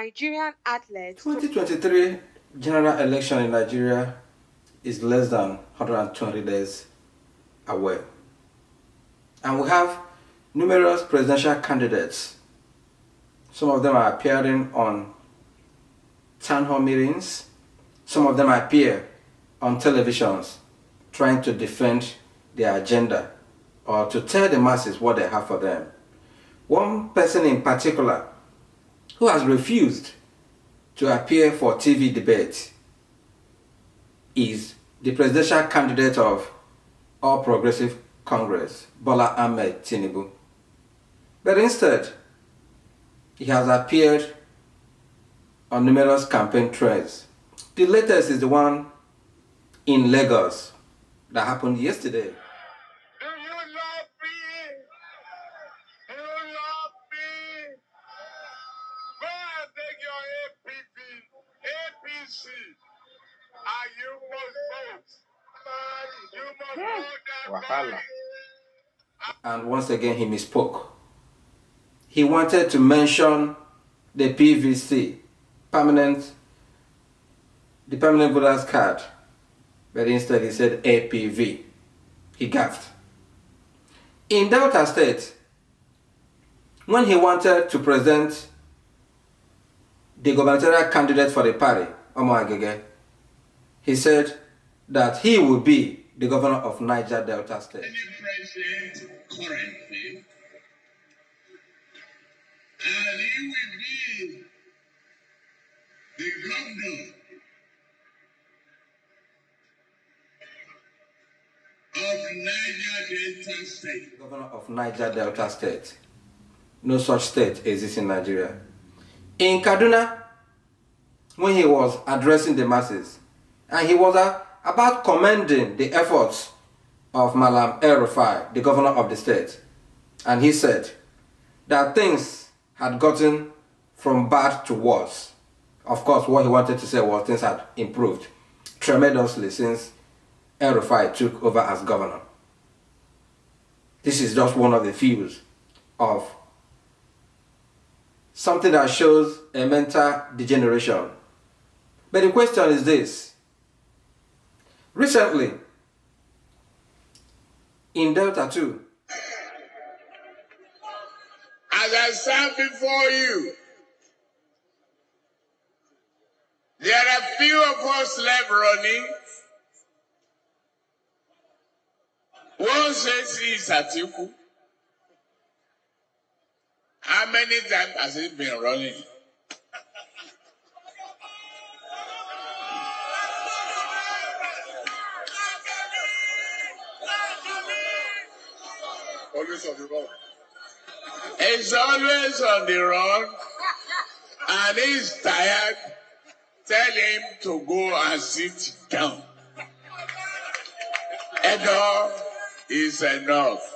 Nigerian athletes. 2023 general election in Nigeria is less than 120 days away. And we have numerous presidential candidates. Some of them are appearing on town hall meetings. Some of them appear on televisions trying to defend their agenda or to tell the masses what they have for them. One person in particular who has refused to appear for TV debate is the presidential candidate of All Progressive Congress, BOLA Tinubu. But instead, he has appeared on numerous campaign trails. The latest is the one in Lagos that happened yesterday. Do you love me? Do you love me? Go and take your APC, and you must vote. You must vote that. And once again, he misspoke. He wanted to mention the PVC, the permanent voters card, but instead he said APV. He gaffed. In Delta State, when he wanted to present the gubernatorial candidate for the party, Omo Agege, he said that he would be the governor of Niger Delta State. Any president currently, and he will be the governor of Niger Delta State. Governor of Niger Delta State. No such state exists in Nigeria. In Kaduna, when he was addressing the masses, and he was about commending the efforts of Malam El-Rufai, the governor of the state, and he said that things had gotten from bad to worse. Of course, what he wanted to say was things had improved tremendously since El-Rufai took over as governor. This is just one of the views of something that shows a mental degeneration. But the question is this. Recently, in Delta 2, as I stand before you, there are few of us left running. One says he is Atiku. How many times has he been running? Always on the run. He's always on the run, and he's tired. Tell him to go and sit down. Enough is enough.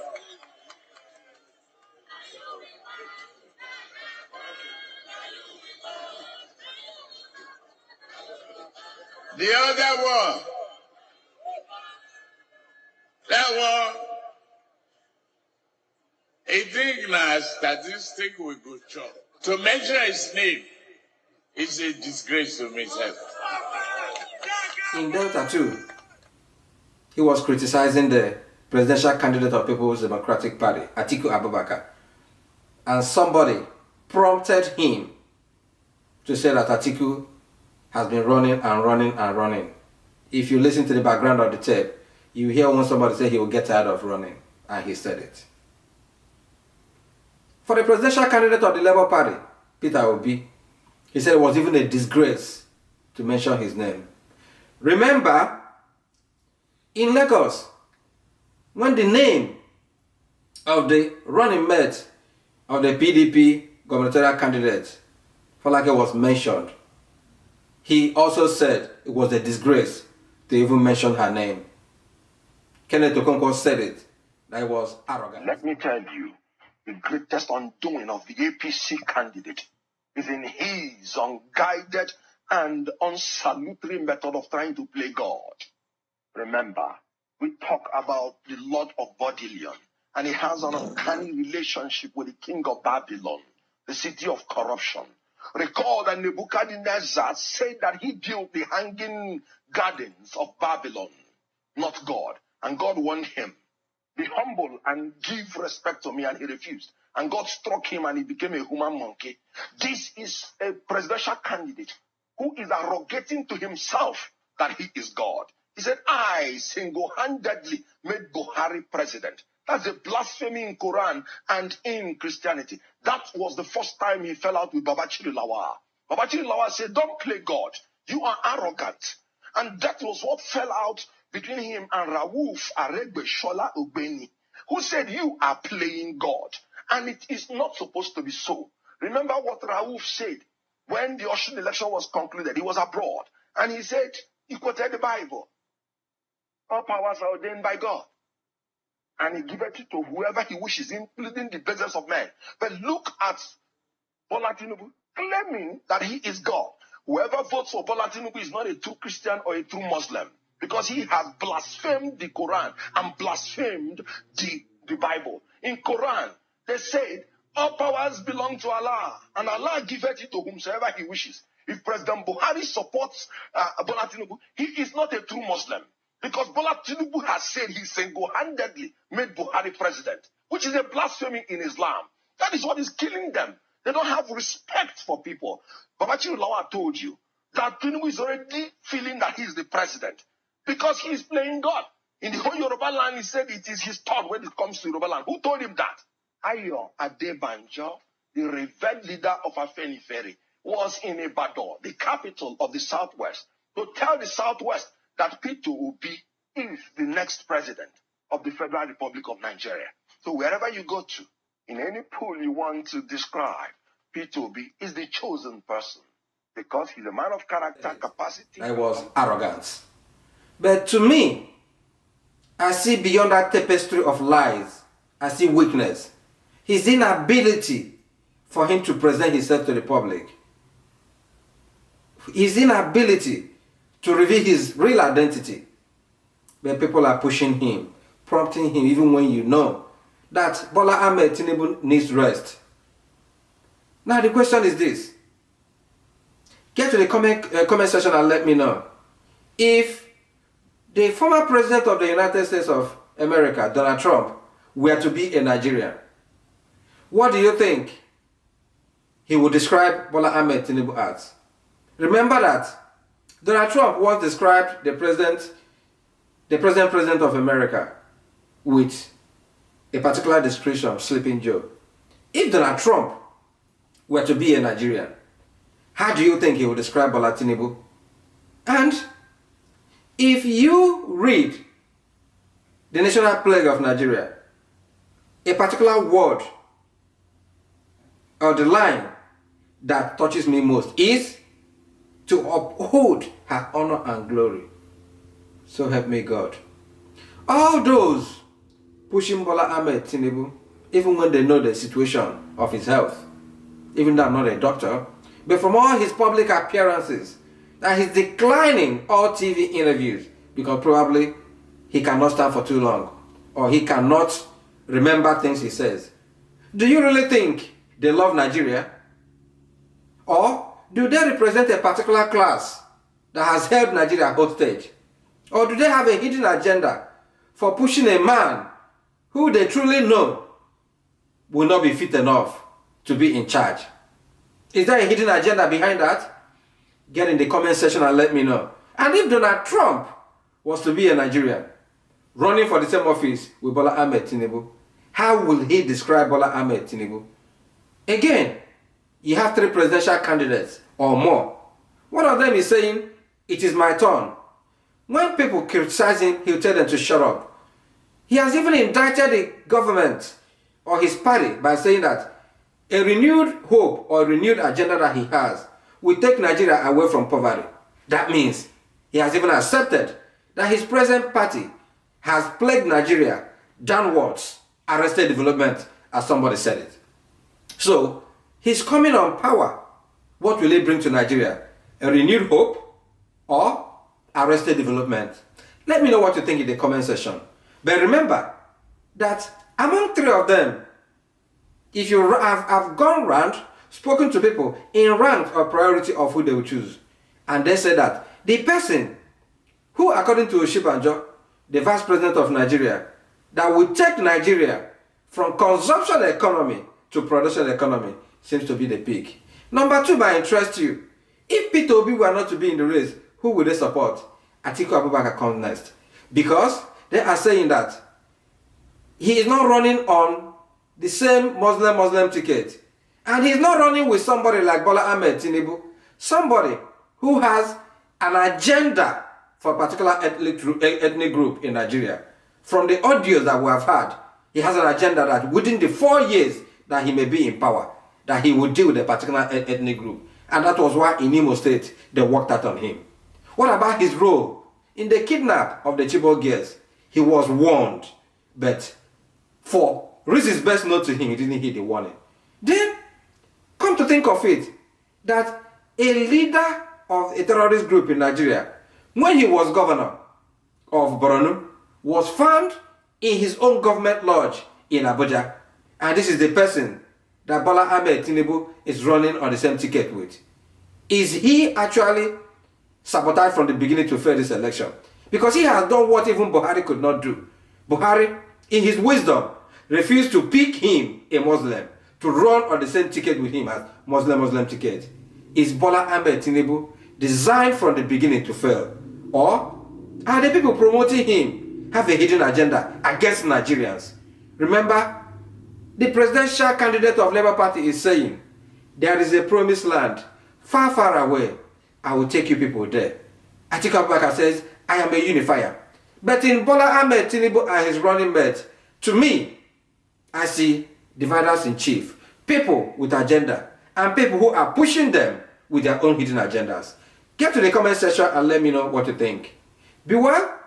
The other one, that one, he think na statistic we go chop. To mention his name is a disgrace to myself. in Delta 2, he was criticizing the presidential candidate of People's Democratic Party, Atiku Abubakar. And somebody prompted him to say that Atiku has been running and running and running. If you listen to the background of the tape, you hear when somebody say he will get tired of running, and he said it. For the presidential candidate of the Labour Party, Peter Obi, he said it was even a disgrace to mention his name. Remember, in Lagos, when the name of the running mate of the PDP gubernatorial candidate, Falake, was mentioned, he also said it was a disgrace to even mention her name. Kenneth Okonkwo said it, that it was arrogant. Let me tell you, the greatest undoing of the APC candidate is in his unguided and unsalutary method of trying to play God. Remember, we talk about the Lord of Bodilion, and he has an uncanny relationship with the king of Babylon, the city of corruption. Recall that Nebuchadnezzar said that he built the hanging gardens of Babylon, not God. And God warned him, be humble and give respect to me, and he refused. And God struck him and he became a human monkey. This is a presidential candidate who is arrogating to himself that he is God. He said, I single-handedly made Buhari president. That's a blasphemy in Quran and in Christianity. That was the first time he fell out with Babachiri Lawal. Babachiri Lawal said, don't play God. You are arrogant. And that was what fell out between him and Rauf Aregbesola Ogbeni, who said, you are playing God. And it is not supposed to be so. Remember what Rauf said when the Osun election was concluded. He was abroad. And he said, he quoted the Bible. All powers are ordained by God. And he giveth it to whoever he wishes, including the business of men. But look at Bola Tinubu claiming that he is God. Whoever votes for Bola Tinubu is not a true Christian or a true Muslim, because he has blasphemed the Quran and blasphemed the Bible. In Quran, they said, all powers belong to Allah, and Allah giveth it to whomsoever he wishes. If President Buhari supports Bola Tinubu, he is not a true Muslim, because Bola Tinubu has said he single-handedly made Buhari president, which is a blasphemy in Islam. That is what is killing them. They don't have respect for people. Babachiri Lawal told you that Tinubu is already feeling that he is the president because he is playing God. In the whole Yoruba land, he said it is his turn when it comes to Yoruba land. Who told him that? Ayo Adebanjo, the revered leader of Afenifere, was in Ibadan, the capital of the Southwest, to tell the Southwest that Peter Obi is the next president of the Federal Republic of Nigeria. So wherever you go to, in any pool you want to describe, Peter Obi is the chosen person because he's a man of character, capacity. That was arrogance. But to me, I see beyond that tapestry of lies, I see weakness. His inability for him to present himself to the public. His inability to reveal his real identity. But people are pushing him, prompting him, even when you know that Bola Ahmed Tinubu needs rest. Now the question is this. Get to the comment section and let me know. If the former president of the United States of America, Donald Trump, were to be a Nigerian, what do you think he would describe Bola Ahmed Tinubu as? Remember that Donald Trump once described the president of America with a particular description, Sleeping Joe. If Donald Trump were to be a Nigerian, how do you think he would describe Bola Tinubu? And if you read the national plague of Nigeria, a particular word or the line that touches me most is to uphold her honor and glory. So help me God. All those pushing Bola Ahmed Tinubu, even when they know the situation of his health, even though I'm not a doctor, but from all his public appearances, that he's declining all TV interviews because probably he cannot stand for too long or he cannot remember things he says. Do you really think they love Nigeria? Or do they represent a particular class that has held Nigeria hostage? Or do they have a hidden agenda for pushing a man who they truly know will not be fit enough to be in charge? Is there a hidden agenda behind that? Get in the comment section and let me know. And if Donald Trump was to be a Nigerian, running for the same office with Bola Ahmed Tinubu, how will he describe Bola Ahmed Tinubu? Again, you have 3 presidential candidates or more. One of them is saying, it is my turn. When people criticize him, he'll tell them to shut up. He has even indicted the government or his party by saying that a renewed hope or renewed agenda that he has will take Nigeria away from poverty. That means he has even accepted that his present party has plagued Nigeria downwards, arrested development, as somebody said it. So, he's coming on power. What will he bring to Nigeria? A renewed hope or arrested development? Let me know what you think in the comment section. But remember that among 3 of them, if you have gone round spoken to people in rank or priority of who they will choose. And they said that the person who, according to Oshibanjo, the Vice President of Nigeria, that will take Nigeria from consumption economy to production economy seems to be the peak. Number two, by interest you, if Peter Obi were not to be in the race, who would they support? Atiku Abubakar comes next. Because they are saying that he is not running on the same Muslim ticket. And he's not running with somebody like Bola Ahmed Tinubu, somebody who has an agenda for a particular ethnic group in Nigeria. From the audios that we have had, he has an agenda that within the 4 years that he may be in power, that he will deal with a particular ethnic group. And that was why in Imo State, they worked out on him. What about his role? In the kidnap of the Chibok girls, he was warned, but for reasons best known to him, he didn't heed the warning. Then, come to think of it, that a leader of a terrorist group in Nigeria, when he was governor of Borno, was found in his own government lodge in Abuja. And this is the person that Bola Ahmed Tinubu is running on the same ticket with. Is he actually sabotaged from the beginning to fail this election? Because he has done what even Buhari could not do. Buhari, in his wisdom, refused to pick him, a Muslim, to run on the same ticket with him as Muslim ticket. Is Bola Ahmed Tinubu designed from the beginning to fail? Or are the people promoting him have a hidden agenda against Nigerians? Remember, the presidential candidate of Labour Party is saying, there is a promised land far, far away. I will take you people there. Atiku Abubakar says, I am a unifier. But in Bola Ahmed Tinubu and his running mate, to me, I see dividers in chief. People with agenda and people who are pushing them with their own hidden agendas. Get to the comment section and let me know what you think. Be well,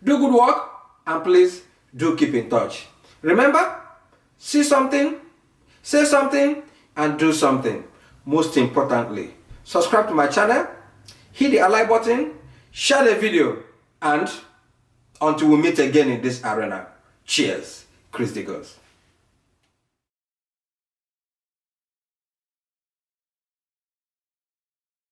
do good work, and please do keep in touch. Remember, see something, say something, and do something. Most importantly, subscribe to my channel, hit the like button, share the video, and until we meet again in this arena, cheers. Chris Digos.